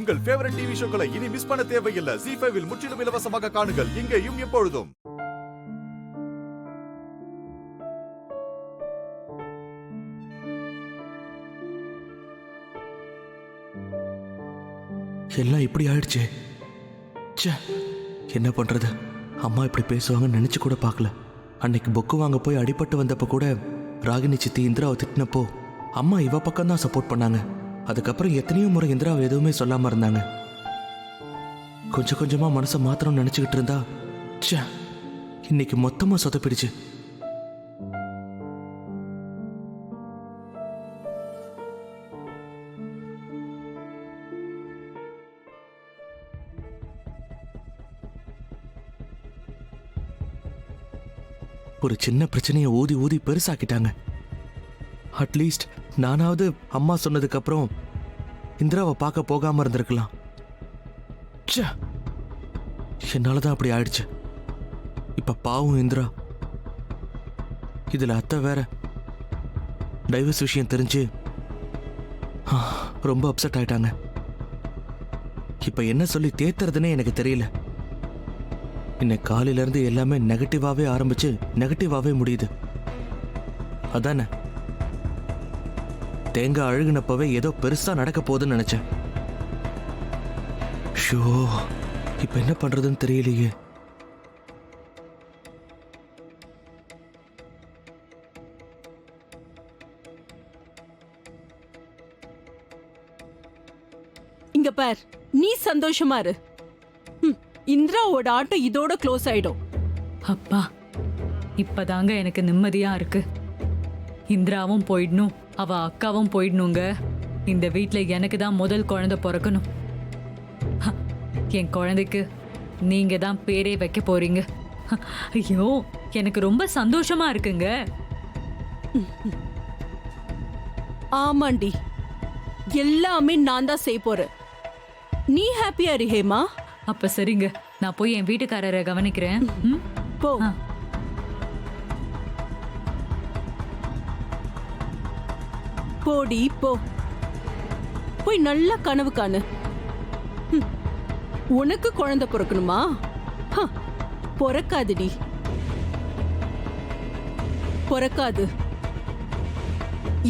உங்கள் favourite TV ஷோக்களை இனி miss பண்ண தேவையில்லை. ஜீ5 இல் முற்றிலும் இலவசமாக காணுங்கள். இங்கேயும் எப்பொழுதும். எல்லாம் இப்படி ஆயிடுச்சு. என்ன பண்றது? அம்மா இப்படி பேசுவாங்கன்னு நினைச்சு கூட பார்க்கல. அன்னைக்கு புக்கு வாங்க போய் அடிபட்டு வந்தப்ப கூட ராகினி சித்தி இந்திராவை திட்டினப்போ அம்மா இவ பக்கம் தான் சப்போர்ட் பண்ணாங்க. அதுக்கப்புறம் எத்தனையோ முறை இந்திராவை எதுவுமே சொல்லாம இருந்தாங்க. கொஞ்சம் கொஞ்சமா மனசை மாத்திரம் நினைச்சுக்கிட்டு இருந்தா இன்னைக்கு மொத்தமா சொதப்பிடுச்சு. ஒரு சின்ன பிரச்சனையை ஊதி ஊதி பெருசாக்கிட்டாங்க. அட்லீஸ்ட் நானாவது அம்மா சொன்னதுக்கு அப்புறம் இந்திராவை பார்க்க போகாம இருந்திருக்கலாம். என்னாலதான் அப்படி ஆயிடுச்சு. இப்ப பாவம் இந்திரா. இதுல அத்தை வேற டைவர்ஸ் விஷயம் தெரிஞ்சு ரொம்ப அப்செட் ஆயிட்டாங்க. இப்ப என்ன சொல்லி தேத்துறதுன்னே எனக்கு தெரியல. இன்னைக்கு காலையில இருந்து எல்லாமே நெகட்டிவாவே ஆரம்பிச்சு நெகட்டிவாவே முடியுது. அதானே தேங்காய் அழுகுனப்பவே ஏதோ பெருசா நடக்க போகுதுன்னு நினைச்சேன். ஷோ, இப்ப என்ன பண்றதுன்னு தெரியலையே. இங்க பார், நீ சந்தோஷமா இரு. இந்திராவோட ஆட்டம் இதோட க்ளோஸ் ஆயிடும். அப்பா, இப்பதாங்க எனக்கு நிம்மதியா இருக்கு. இந்திராவும் போயிடணும், அவ அக்காவும் போயிடணுங்க. இந்த வீட்ல எனக்கு தான் முதல் குழந்தை பிறக்கணும். என் குழந்தைக்கு நீங்க தான் பேரே வைக்க போறீங்க. ஐயோ, எனக்கு ரொம்ப சந்தோஷமா இருக்குங்க. ஆமாண்டி, எல்லாமே நான் தான் செய்ய போறேன். நீ ஹாப்பியா இரு ஹேமா. அப்ப சரிங்க, நான் போய் என் வீட்டுக்காரரை கவனிக்கிறேன். போ. போடி போ, போய் நல்ல கனவு காணு. உனக்கு குழந்தை பிறக்கணுமா? பிறக்காதுடி, பிறக்காது.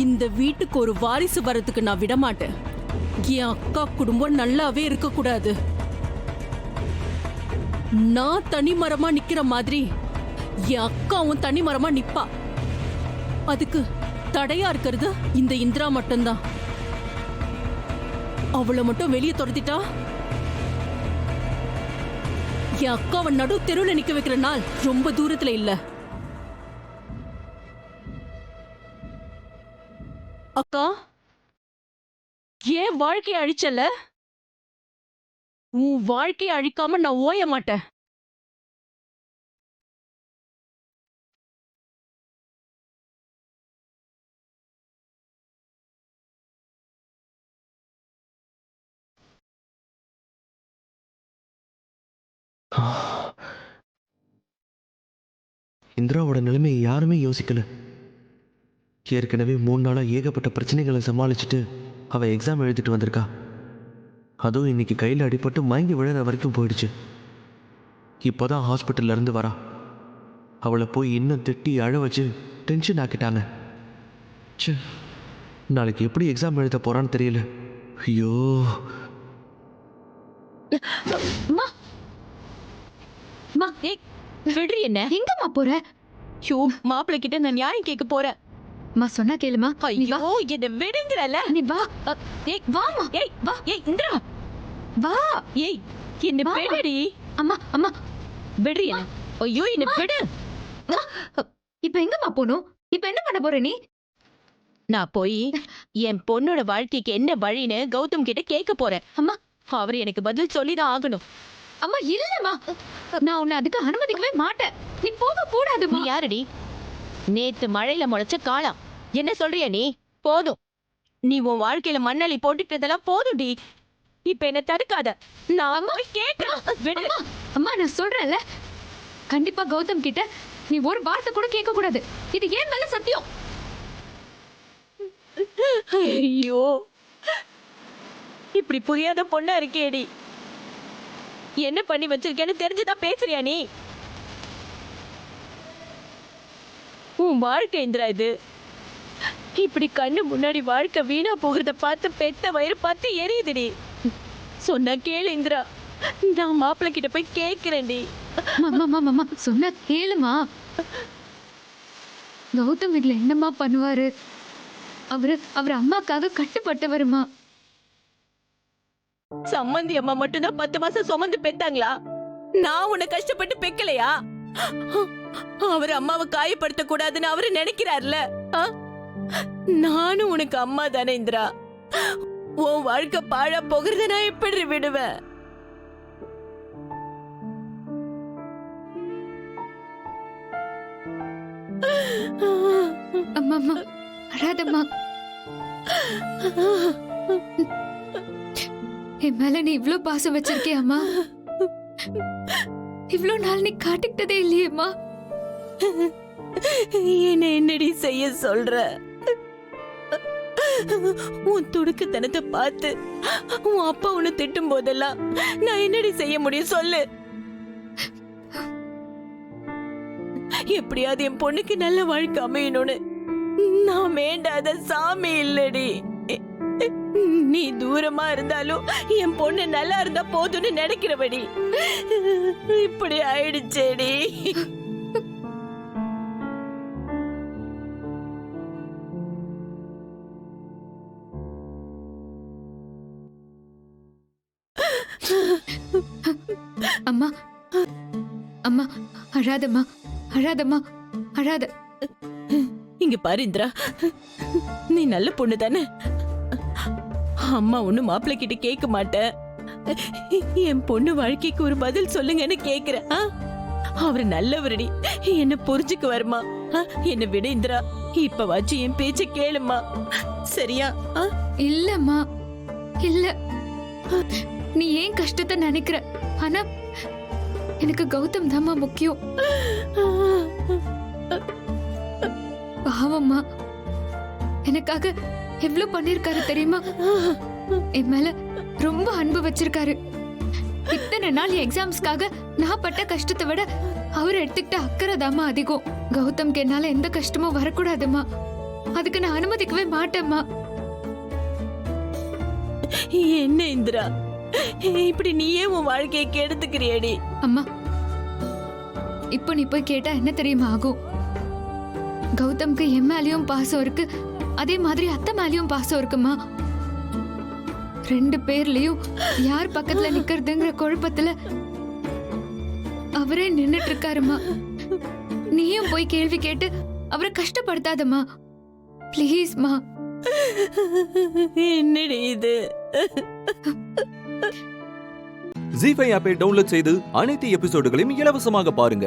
இந்த வீட்டுக்கு ஒரு வாரிசு வரதுக்கு நான் விட மாட்டேன். என் அக்கா குடும்பம் நல்லாவே இருக்க கூடாது. நான் தனி மரமா நிக்கிற மாதிரி என் அக்காவும் தனி மரமா நிப்பா. அதுக்கு தடையா இருக்கிறது இந்த இந்திரா மட்டும்தான். அவளை மட்டும் வெளியே துரத்திட்டா என் அக்காவை நடு தெருவில் நிக்க வைக்கிற நாள் ரொம்ப தூரத்துல இல்ல. அக்கா, ஏன் வாழ்க்கையை அழிச்சல? உன் வாழ்க்கையை அழிக்காம நான் ஓய மாட்டேன். இந்திராவோட நிலைமையை யாருமே யோசிக்கல. ஏற்கனவே 3 நாளா ஏகப்பட்ட பிரச்சனைகளை சமாளிச்சுட்டு அவ எக்ஸாம் எழுதிட்டு வந்திருக்கா. அதுவும் இன்னைக்கு கையில் அடிபட்டு மயங்கி விழுற வரைக்கும் போயிடுச்சு. இப்போதான் ஹாஸ்பிட்டல்ல இருந்து வரா. அவளை போய் இன்னும் திட்டி அழ வச்சு டென்ஷன் ஆக்கிட்டாங்க. நாளைக்கு எப்படி எக்ஸாம் எழுத போறான்னு தெரியல. ஐயோ, என்ன எங்கம்மா போற? மாப்பிள்ளை கிட்ட நான் நியாயம் கேட்க போறேன். அம்மா சொன்னா கேளுமா. ஐயோ, என்ன விடுங்கறல. நீ வா. ஏய் வாமா. ஏய் வா. ஏய் இந்திரா வா. ஏய் என்ன விடுடி. அம்மா அம்மா விடுடி என்ன. ஐயோ என்ன விடு. இப்போ எங்கம்மா போணும்? இப்போ என்ன பண்ண போற நீ? நான் போய் என் பொண்ணோட வாழ்க்கைக்கு என்ன வழின்னு கௌதம் கிட்ட கேட்க போறேன். அம்மா, அவர் எனக்கு பதில் சொல்லிதான் ஆகணும். அம்மா இல்லம்மா, நான் உன்னை அதுக்கு அனுமதிக்கவே மாட்டேன். நீ போக கூடாது. நீ யாரடி? நேத்து மழையில முளைச்ச காளாம். என்ன சொல்றிய நீ? போதும், நீ உன் வாழ்க்கையில மண்ணலி போட்டுட்டதெல்லாம் போதும்டி. இப்ப என்ன தடுக்காத. நான் போய் கேட்கணும். அம்மா நான் சொல்றேன்ல, கண்டிப்பா கௌதம் கிட்ட நீ ஒரு வார்த்தை கூட கேட்க கூடாது. இது ஏன் மேல சத்தியம். ஐயோ, இப்படி புரியாத பொண்ணா இருக்கேடி. என்ன பண்ணி வச்சிருக்கேன்னு தெரிஞ்சுதான் பேசுறியா நீ? உன் வாழ்க்கை இந்திரா இது. இப்படி கண்ணு முன்னாடி வாழ்க்கை வீணா போகிறத பார்த்து பெத்த வயிறு பார்த்து எரியுதுடி. சொன்னா கேளு இந்திரா, நான் மாப்பிள்ளை கிட்ட போய் கேட்கிறேன்டி. மாமா சொன்னா கேளுமா. கௌதம் வீட்டுல என்னம்மா பண்ணுவாரு? அவர் அம்மாக்காக கட்டுப்பட்டவருமா. சம்மந்தி அம்மா மட்டும்தான் 10 மாசம் சுமந்து பெத்தாங்களா? நான் உன்னை கஷ்டப்பட்டு பெக்கலையா? அவர் அம்மாவை காயப்படுத்த கூடாதுன்னு அவரு நினைக்கிறார்ல. நானும் உனக்கு அம்மா தானே இந்திரா. உன் வாழ்க்கை பாழா போகிறத நான் எப்படி விடுவேன்? அம்மா அழாதம்மா. என் மேல நீ இவ்ளோ பாசம் வச்சிருக்கியாம்மா? இவ்ளோ நாள் நீ காட்டிக்கிட்டதே இல்லையேம்மா. என்ன என்னடி செய்ய சொல்ற? உன் துடுக்குத்தனத்தை பார்த்து உன் அப்பா உன்னை திட்டும் போதெல்லாம் நான் என்னடி செய்ய முடியும் சொல்லு? எப்படியாவது என் பொண்ணுக்கு நல்ல வாழ்க்கை அமையணும்னு நான் வேண்டாத சாமி இல்லடி. நீ தூரமா இருந்தாலும் என் பொண்ணு நல்லா இருந்தா போதும்னு நினைக்கிறபடி இப்படி ஆயிடுச்சேடி. அம்மா அம்மா அழாதம்மா அழாதம்மா அழாத. இங்க பாரு இந்திரா, நீ நல்ல பொண்ணு தானே. அம்மா ஒண்ணு மாப்பிள்ளை கிட்ட கேட்க மாட்டேன். என் பொண்ணு வாழ்க்கைக்கு ஒரு பதில் சொல்லுங்கன்னு கேக்குற. அவரு நல்லவரடி, என்ன புரிஞ்சுக்கு வருமா? என்ன விட இந்திரா, இப்ப வச்சு என் பேச்ச கேளுமா, சரியா? இல்லம்மா இல்ல. நீ ஏன் கஷ்டத்தை நினைக்கிற? ஆனா எனக்கு கௌதம் தாம்மா முக்கியம். பாவம்மா, எனக்காக எவ்வளவு பண்ணிருக்காரு தெரியுமா? என் மேல ரொம்ப அன்பு வச்சிருக்காரு. இத்தனை நாள் எக்ஸாம்ஸ்க்காக நான் பட்ட கஷ்டத்தை விட அவர் எடுத்துக்கிட்ட அக்கறை தாம்மா அதிகம். கௌதம்க்கு என்னால எந்த கஷ்டமும் வரக்கூடாதுமா. அதுக்கு நான் அனுமதிக்கவே மாட்டேம்மா. என்ன இந்திரா, இப்படி நீயே உன் வாழ்க்கையை கெடுத்துக்கிறியடி? அம்மா, இப்போ நீ போய் கேட்டா என்ன தெரியுமா ஆகும்? கௌதம்க்கு என் மேலயும் பாசம் இருக்கு, அதே மாதிரி அத்தை மேலயும் பாசம் இருக்குமா. 2 பேர்லயும் யார் பக்கத்துல நிக்கிறதுங்கிற குழப்பத்துல அவரே நின்னுட்டு இருக்காருமா. நீயும் போய் கேள்வி கேட்டு அவரை கஷ்டப்படுத்தாதம்மா, பிளீஸ்மா. என்னடி இது? ஜீ5 ஆப்பை டவுன்லோட் செய்து அனைத்து எபிசோடுகளையும் இலவசமாக பாருங்க.